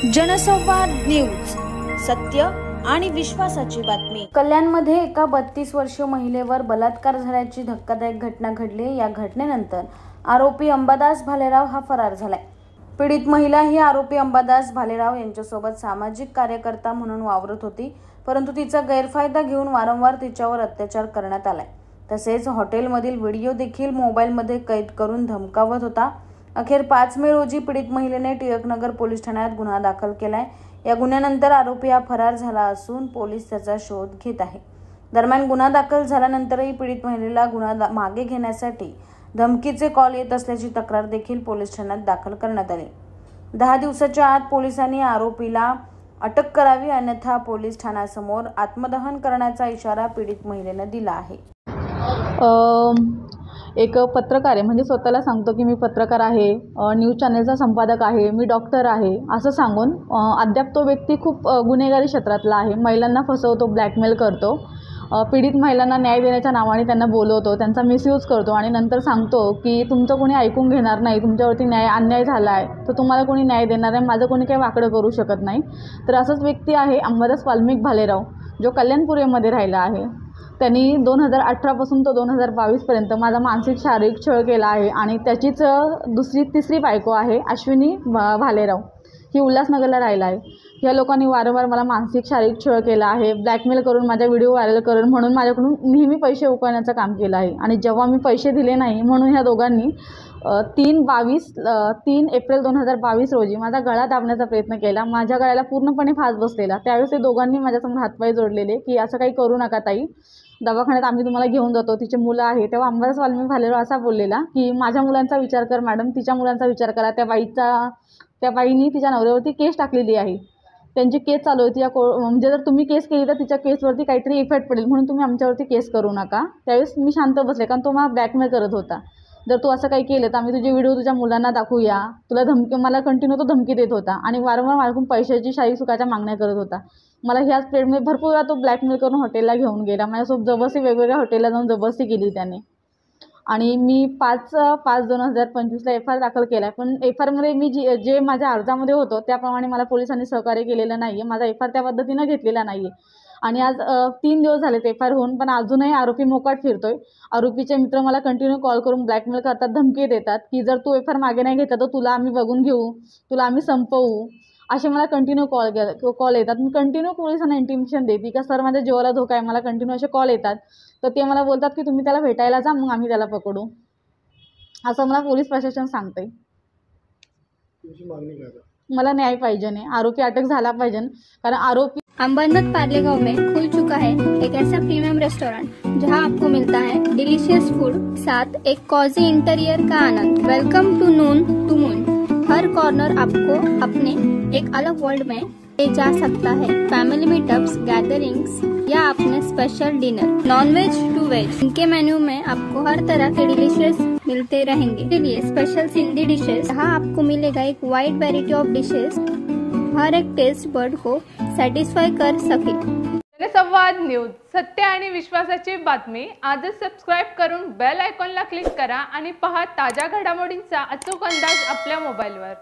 जनसंवाद न्यूज, सत्य आणि विश्वासाची बातमी। कल्याणमध्ये एका 32 वर्षीय महिलेवर बलात्कार झाल्याची धक्कादायक घटना घडली। या घटनेनंतर आरोपी अंबादास भालेराव हा फरार झालाय। पीडित महिला ही आरोपी अंबादास भालेराव यांच्यासोबत सामाजिक कार्यकर्ता म्हणून वावरत होती, परंतु तिचा गैरफायदा घेऊन वारंवार तिच्यावर अत्याचार करण्यात आलाय। तसेच हॉटेलमधील व्हिडिओ देखील मोबाईलमध्ये कैद करून धमकावत होता। अखेर 5 मे रोजी पीडित महिलेने टिळकनगर पोलीस ठाण्यात गुन्हा दाखल केलाय। या गुन्ह्यानंतर आरोपी हा फरार झाला असून पोलीस त्याचा शोध घेत आहे। दरम्यान गुन्हा दाखल झाल्यानंतरही पीडित महिलेला गुन्हा मागे घेण्यासाठी धमकीचे कॉल येत असल्याची तक्रार देखील पोलीस ठाण्यात दाखल करण्यात आली। 10 दिवसाच्या आत पोलिसांनी आरोपीला अटक करावी, अन्यथा पोलीस ठाण्यासमोर आत्मदहन करण्याचा इशारा पीडित महिलेने दिला आहे। एक पत्रकार आहे, म्हणजे स्वतःला सांगतो की मी पत्रकार आहे, न्यूज चॅनलचा संपादक आहे, मी डॉक्टर आहे असं सांगून अद्याप तो व्यक्ती खूप गुन्हेगारी क्षेत्रातला आहे। महिलांना फसवतो, ब्लॅकमेल करतो, पीडित महिलांना न्याय देण्याच्या नावाने त्यांना बोलवतो, त्यांचा मिसयूज करतो आणि नंतर सांगतो की तुमचं कोणी ऐकून घेणार नाही, तुमच्यावरती अन्याय झाला आहे तर तुम्हाला कोणी न्याय देणार आहे, माझं कोणी काही वाकडं करू शकत नाही। तर असंच व्यक्ती आहे अंबादास वाल्मिक भालेराव, जो कल्याणपुरीमध्ये राहिला आहे। त्यांनी 2018 पासून तो 2022 पर्यंत माझा मानसिक शारीरिक छळ केला आहे आणि त्याचीच तिसरी बायको आहे अश्विनी भालेराव, ही उल्हासनगरला राहिला आहे। या लोकांनी वारंवार मला मानसिक शारीरिक छळ केला आहे, ब्लॅकमेल करून माझ्या व्हिडिओ व्हायरल करून म्हणून माझ्याकडून नेहमी पैसे उकळण्याचं काम केलं आहे। आणि जेव्हा मी पैसे दिले नाही म्हणून ह्या दोघांनी 3 एप्रिल 2022 रोजी माझा गळा दाबण्याचा प्रयत्न केला। माझ्या गळ्याला पूर्णपणे फास बसलेला। त्यावेळेस ते दोघांनी माझ्यासमोर हातपाय जोडलेले की असं काही करू नका ताई, दवाखान्यात आम्ही तुम्हाला घेऊन जातो, तिचे मुलं आहे। तेव्हा अंबादास वाल्मिक भालेराव असा बोललेला की माझ्या मुलांचा विचार कर मॅडम, तिच्या मुलांचा विचार करा। त्या बाईनी तिच्या नवऱ्यावरती केस टाकलेली आहे, त्यांची केस चालू होती। म्हणजे जर तुम्ही केस केली तर तिच्या केसवरती काहीतरी इफेक्ट पडेल, म्हणून तुम्ही आमच्यावरती केस करू नका। त्यावेळेस मी शांत बसले, कारण तो मला ब्लॅकमेल करत होता। जर तू असं काही केलं तर आम्ही तुझे व्हिडिओ तुझ्या मुलांना दाखवूया, तुला मला कंटिन्यू तो धमकी देत होता आणि वारंवार माझ्याकडून पैशाची शारीरिक सुखाच्या मागण्या करत होता। मला ह्याच पिरियडमध्ये भरपूर वेळा तो ब्लॅकमेल करून हॉटेलला घेऊन गेला। माझ्यासोबत जबरदस्ती वेगवेगळ्या हॉटेलला जाऊन जबरदस्ती केली त्याने। आणि मी 5/5/2025ला FIR दाखल केला आहे, पण FIRमध्ये मी जे माझ्या अर्जामध्ये होतं त्याप्रमाणे मला पोलिसांनी सहकार्य केलेलं नाही आहे। माझा FIR त्या पद्धतीनं घेतलेला नाही आहे आणि आज 3 दिवस झालेत FIR होऊन, पण अजूनही आरोपी मोकाट फिरतोय। आरोपीचे मित्र मला कंटिन्यू कॉल करून ब्लॅकमेल करतात, धमकी देतात की जर तू FIR मागे नाही घेतला तर तुला आम्ही बघून घेऊ, तुला आम्ही संपवू, असे मला कंटिन्यू कॉल येतात। मी कंटिन्यू पोलिसांना इंटिमेशन देते का सर माझ्या जीवाला धोका आहे, मला कंटिन्यू असे कॉल येतात। तर ते मला बोलतात की तुम्ही त्याला भेटायला जा, मग आम्ही त्याला पकडू, असं मला पोलीस प्रशासन सांगते। मला न्याय पाहिजे नाही, आरोपी अटक झाला पाहिजे, कारण आरोपी। अंबरनाथ पार्ले गांव में खुल चुका है एक ऐसा प्रीमियम रेस्टोरेंट जहां आपको मिलता है डिलीशियस फूड, साथ एक कॉजी इंटीरियर का आनंद। Welcome to noon to moon. हर कॉर्नर आपको अपने एक अलग वर्ल्ड में ले जा सकता है। फैमिली मीटअप्स, गैदरिंग्स या अपने special dinner, non veg to veg, इनके मेन्यू में आपको हर तरह के डिलीशियस मिलते रहेंगे। इसके लिए स्पेशल सिंधी डिशेस, जहाँ आपको मिलेगा एक वाइड वैरायटी ऑफ डिशेस, हर एक टेस्ट बर्ड को सॅटिस्फाय कर सके। जनसंवाद न्यूज, सत्य आणि विश्वासाची बातमी। आजच सबस्क्राइब करून बेल आयकॉनला क्लिक करा आणि पहा ताज्या घडामोडींचा अचूक अंदाज आपल्या मोबाईलवर।